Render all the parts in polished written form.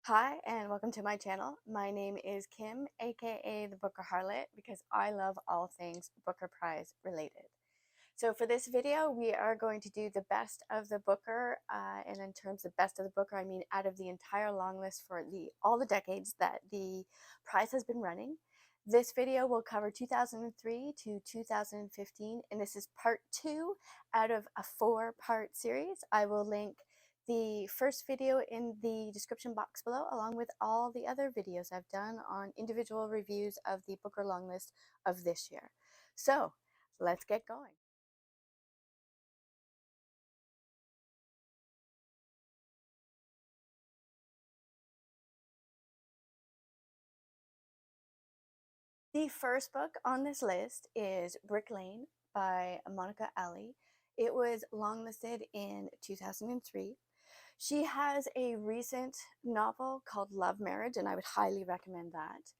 Hi, and welcome to my channel. My name is Kim, aka the Booker Harlot, because I love all things Booker Prize related. So for this video, we are going to do the best of the Booker, and in terms of best of the Booker, I mean out of the entire long list for all the decades that the prize has been running. This video will cover 2003 to 2015, and this is part 2 out of a 4-part series. I will link the first video in the description box below, along with all the other videos I've done on individual reviews of the Booker long list of this year. So let's get going. The first book on this list is Brick Lane by Monica Ali. It was longlisted in 2003. She has a recent novel called Love Marriage, and I would highly recommend that.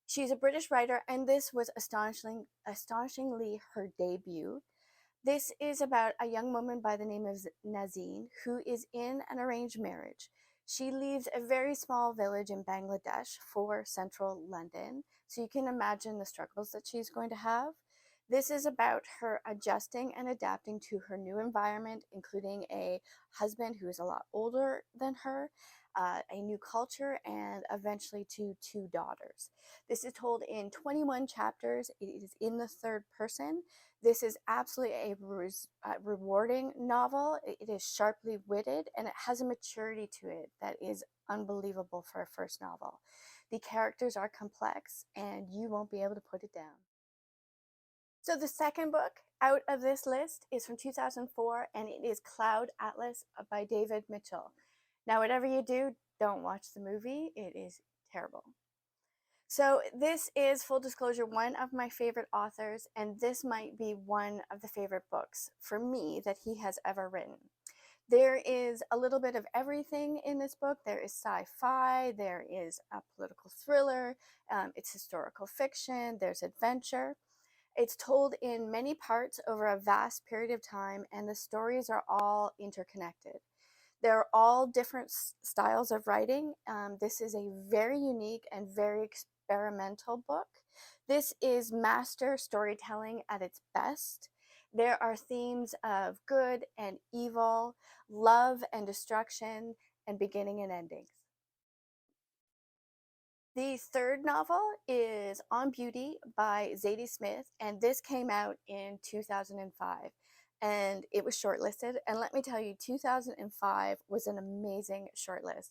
She's a British writer, and this was astonishingly her debut. This is about a young woman by the name of Nazine who is in an arranged marriage. She leaves a very small village in Bangladesh for central London, so you can imagine the struggles that she's going to have. This is about her adjusting and adapting to her new environment, including a husband who is a lot older than her, a new culture, and eventually to 2 daughters. This is told in 21 chapters. It is in the third person. This is absolutely a rewarding novel. It is sharply witted, and it has a maturity to it that is unbelievable for a first novel. The characters are complex, and you won't be able to put it down. So the second book out of this list is from 2004, and it is Cloud Atlas by David Mitchell. Now, whatever you do, don't watch the movie. It is terrible. So this is, full disclosure, one of my favorite authors, and this might be one of the favorite books for me that he has ever written. There is a little bit of everything in this book. There is sci-fi, there is a political thriller, it's historical fiction, there's adventure. It's told in many parts over a vast period of time, and the stories are all interconnected. They're all different styles of writing. This is a very unique and very experimental book. This is master storytelling at its best. There are themes of good and evil, love and destruction, and beginning and endings. The third novel is On Beauty by Zadie Smith, and this came out in 2005, and it was shortlisted. And let me tell you, 2005 was an amazing shortlist.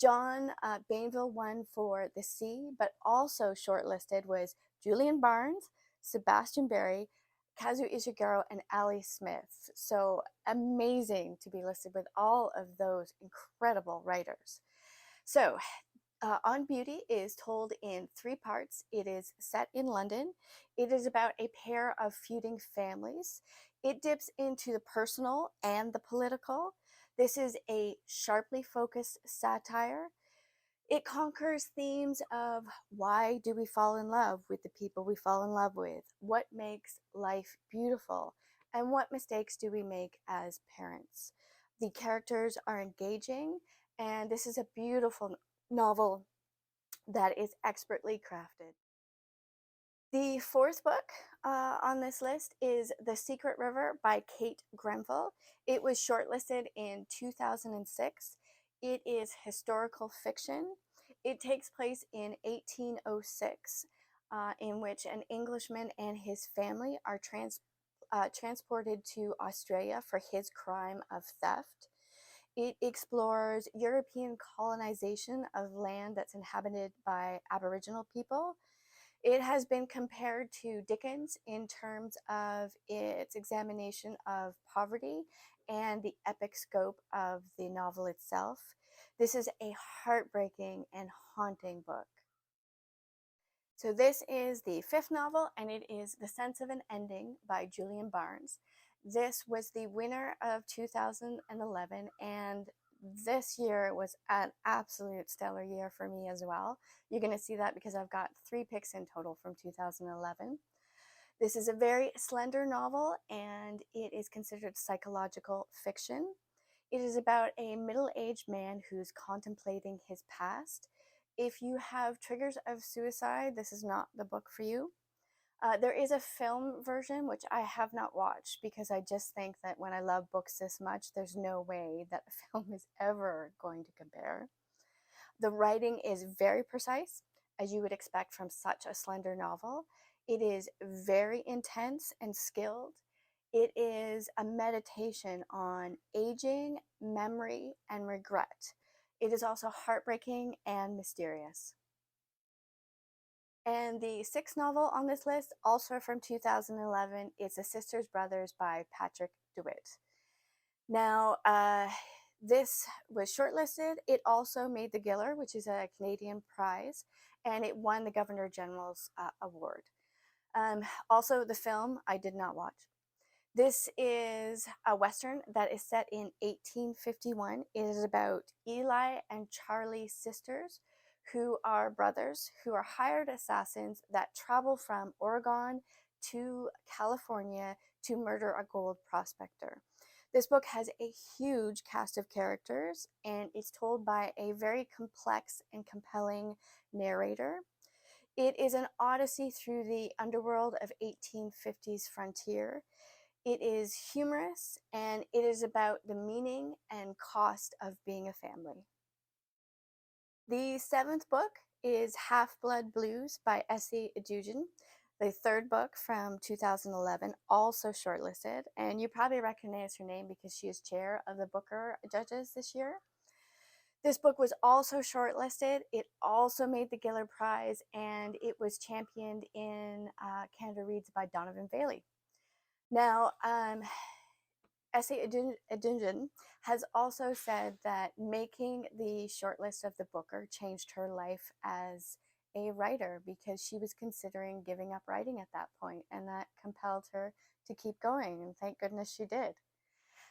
John Bainville won for The Sea, but also shortlisted was Julian Barnes, Sebastian Barry, Kazu Ishiguro, and Ali Smith. So amazing to be listed with all of those incredible writers. So On Beauty is told in 3 parts. It is set in London. It is about a pair of feuding families. It dips into the personal and the political. This is a sharply focused satire. It conquers themes of why do we fall in love with the people we fall in love with? What makes life beautiful? And what mistakes do we make as parents? The characters are engaging, and this is a beautiful novel that is expertly crafted. The fourth book on this list is The Secret River by Kate Grenville. It was shortlisted in 2006. It is historical fiction. It takes place in 1806, in which an Englishman and his family are transported to Australia for his crime of theft. It explores European colonization of land that's inhabited by Aboriginal people. It has been compared to Dickens in terms of its examination of poverty and the epic scope of the novel itself. This is a heartbreaking and haunting book. So this is the 5th novel, and it is The Sense of an Ending by Julian Barnes. This was the winner of 2011, and this year was an absolute stellar year for me as well. You're going to see that because I've got 3 picks in total from 2011. This is a very slender novel, and it is considered psychological fiction. It is about a middle-aged man who's contemplating his past. If you have triggers of suicide, this is not the book for you. There is a film version, which I have not watched because I just think that when I love books this much, there's no way that a film is ever going to compare. The writing is very precise, as you would expect from such a slender novel. It is very intense and skilled. It is a meditation on aging, memory, and regret. It is also heartbreaking and mysterious. And the sixth novel on this list, also from 2011, is The Sisters Brothers by Patrick DeWitt. Now, this was shortlisted. It also made the Giller, which is a Canadian prize, and it won the Governor General's award. Also, the film I did not watch. This is a Western that is set in 1851. It is about Eli and Charlie's sisters, who are brothers, who are hired assassins that travel from Oregon to California to murder a gold prospector. This book has a huge cast of characters, and it's told by a very complex and compelling narrator. It is an odyssey through the underworld of 1850s frontier. It is humorous, and it is about the meaning and cost of being a family. The seventh book is Half-Blood Blues by Essie Adugin, the third book from 2011, also shortlisted, and you probably recognize her name because she is chair of the Booker judges this year. This book was also shortlisted. It also made the Giller Prize, and it was championed in Canada Reads by Donovan Bailey. Now, Essie Adugin has also said that making the shortlist of the Booker changed her life as a writer because she was considering giving up writing at that point, and that compelled her to keep going, and thank goodness she did.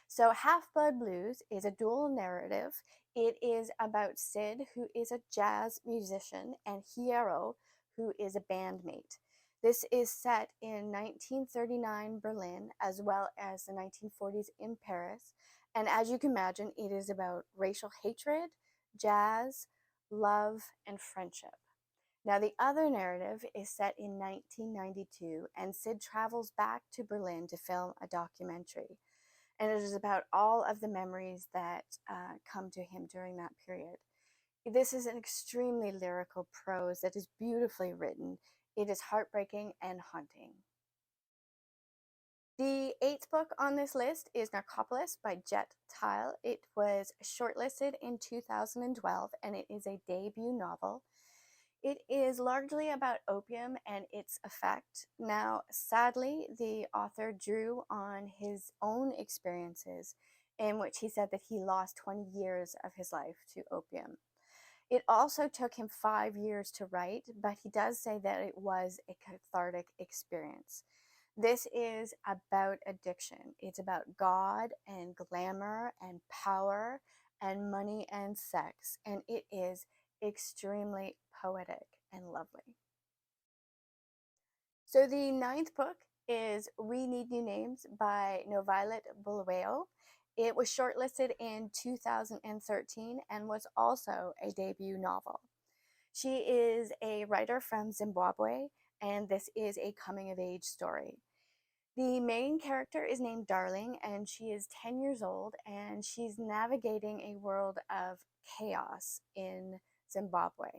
So Half-Blood Blues is a dual narrative. It is about Sid, who is a jazz musician, and Hierro, who is a bandmate. This is set in 1939 Berlin, as well as the 1940s in Paris. And as you can imagine, it is about racial hatred, jazz, love, and friendship. Now, the other narrative is set in 1992, and Sid travels back to Berlin to film a documentary. And it is about all of the memories that come to him during that period. This is an extremely lyrical prose that is beautifully written. It is heartbreaking and haunting. The eighth book on this list is Narcopolis by Jet Tile. It was shortlisted in 2012, and it is a debut novel. It is largely about opium and its effect. Now, sadly, the author drew on his own experiences, in which he said that he lost 20 years of his life to opium. It also took him 5 years to write, but he does say that it was a cathartic experience. This is about addiction. It's about God and glamour and power and money and sex, and it is extremely poetic and lovely. So the ninth book is We Need New Names by Novailet Bulawayo. It was shortlisted in 2013 and was also a debut novel. She is a writer from Zimbabwe, and this is a coming-of-age story. The main character is named Darling, and she is 10 years old, and she's navigating a world of chaos in Zimbabwe.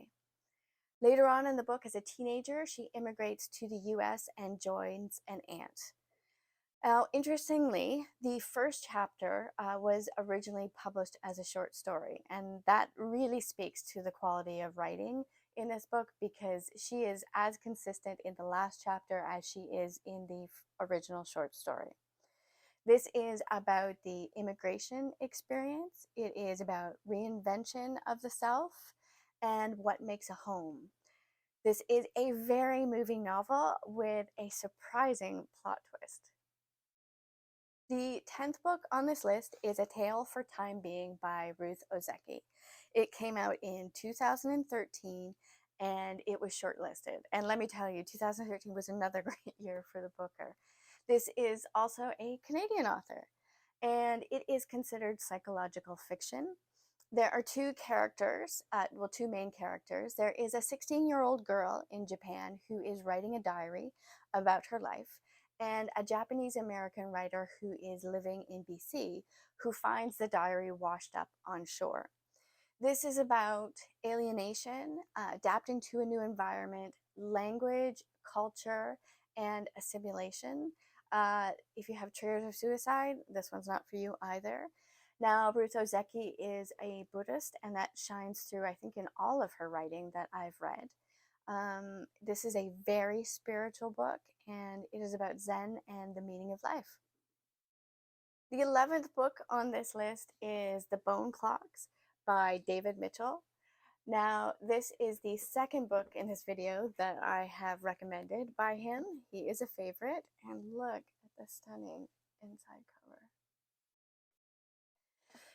Later on in the book, as a teenager, she immigrates to the US and joins an aunt. Now, interestingly, the first chapter was originally published as a short story, and that really speaks to the quality of writing in this book because she is as consistent in the last chapter as she is in the original short story. This is about the immigration experience. It is about reinvention of the self and what makes a home. This is a very moving novel with a surprising plot twist. The 10th book on this list is A Tale for Time Being by Ruth Ozeki. It came out in 2013 and it was shortlisted. And let me tell you, 2013 was another great year for the Booker. This is also a Canadian author. and it is considered psychological fiction. There are two characters, well, two main characters. There is a 16-year-old girl in Japan who is writing a diary about her life, and a Japanese American writer who is living in BC who finds the diary washed up on shore. This is about alienation, adapting to a new environment, language, culture, and assimilation. If you have triggers of suicide, this one's not for you either. Now, Ruth Ozeki is a Buddhist, and that shines through, I think, in all of her writing that I've read. This is a very spiritual book, and it is about Zen and the meaning of life. The 11th book on this list is The Bone Clocks by David Mitchell. Now, this is the second book in this video that I have recommended by him. He is a favorite, and look at the stunning inside cover.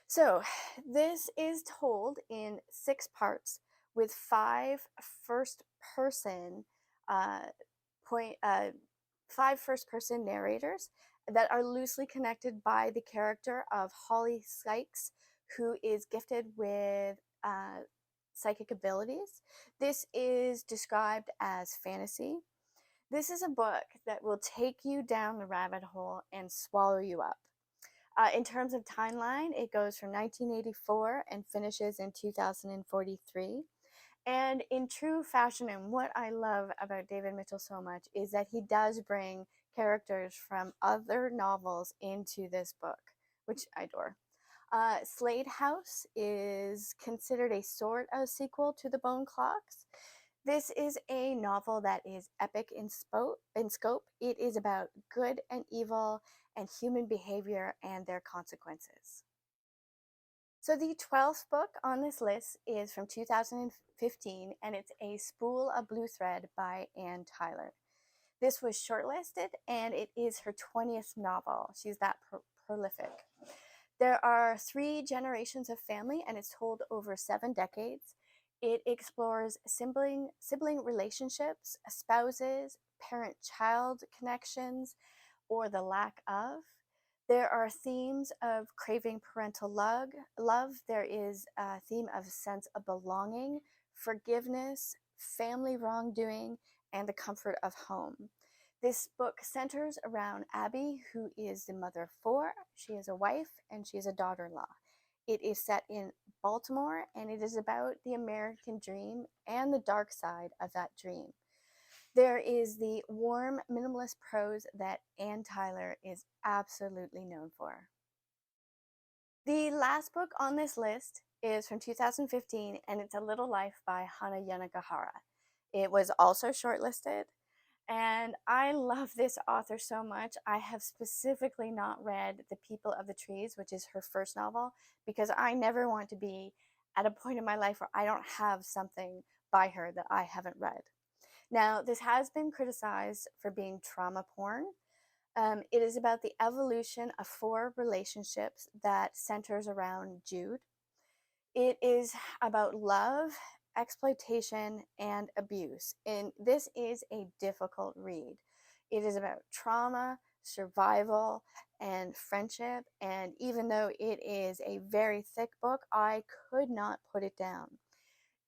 So, this is told in 6 parts with 5 first-person narrators that are loosely connected by the character of Holly Sykes, who is gifted with psychic abilities. This is described as fantasy. This is a book that will take you down the rabbit hole and swallow you up. In terms of timeline, it goes from 1984 and finishes in 2043. And in true fashion, and what I love about David Mitchell so much is that he does bring characters from other novels into this book, which I adore. Slade House is considered a sort of sequel to The Bone Clocks. This is a novel that is epic in scope. It is about good and evil and human behavior and their consequences. So the 12th book on this list is from 2015, and it's A Spool of Blue Thread by Anne Tyler. This was shortlisted, and it is her 20th novel. She's that prolific. There are 3 generations of family, and it's told over 7 decades. It explores sibling relationships, spouses, parent-child connections, or the lack of. There are themes of craving parental love. There is a theme of a sense of belonging, forgiveness, family wrongdoing, and the comfort of home. This book centers around Abby, who is the mother of 4. She is a wife, and she is a daughter-in-law. It is set in Baltimore, and it is about the American dream and the dark side of that dream. There is the warm, minimalist prose that Anne Tyler is absolutely known for. The last book on this list is from 2015, and it's A Little Life by Hana Yanagahara. It was also shortlisted, and I love this author so much. I have specifically not read The People of the Trees, which is her first novel, because I never want to be at a point in my life where I don't have something by her that I haven't read. Now, this has been criticized for being trauma porn. It is about the evolution of 4 relationships that centers around Jude. It is about love, exploitation, and abuse. And this is a difficult read. It is about trauma, survival, and friendship. And even though it is a very thick book, I could not put it down.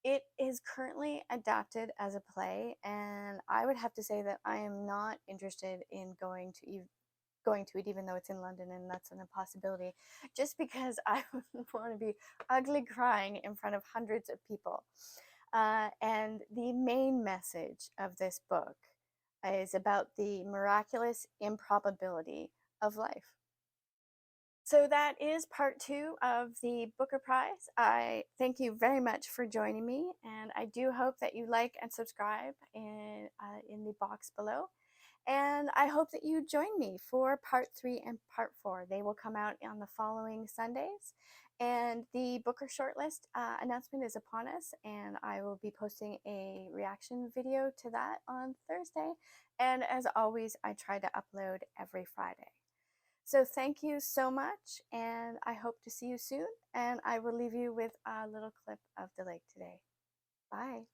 It is currently adapted as a play, and I would have to say that I am not interested in going to it, even though it's in London and that's an impossibility, just because I would want to be ugly crying in front of hundreds of people. And the main message of this book is about the miraculous improbability of life. So that is part 2 of the Booker Prize. I thank you very much for joining me, and I do hope that you like and subscribe in the box below. And I hope that you join me for part 3 and part 4. They will come out on the following Sundays. And the Booker shortlist announcement is upon us, and I will be posting a reaction video to that on Thursday. And as always, I try to upload every Friday. So thank you so much, and I hope to see you soon. And I will leave you with a little clip of the lake today. Bye.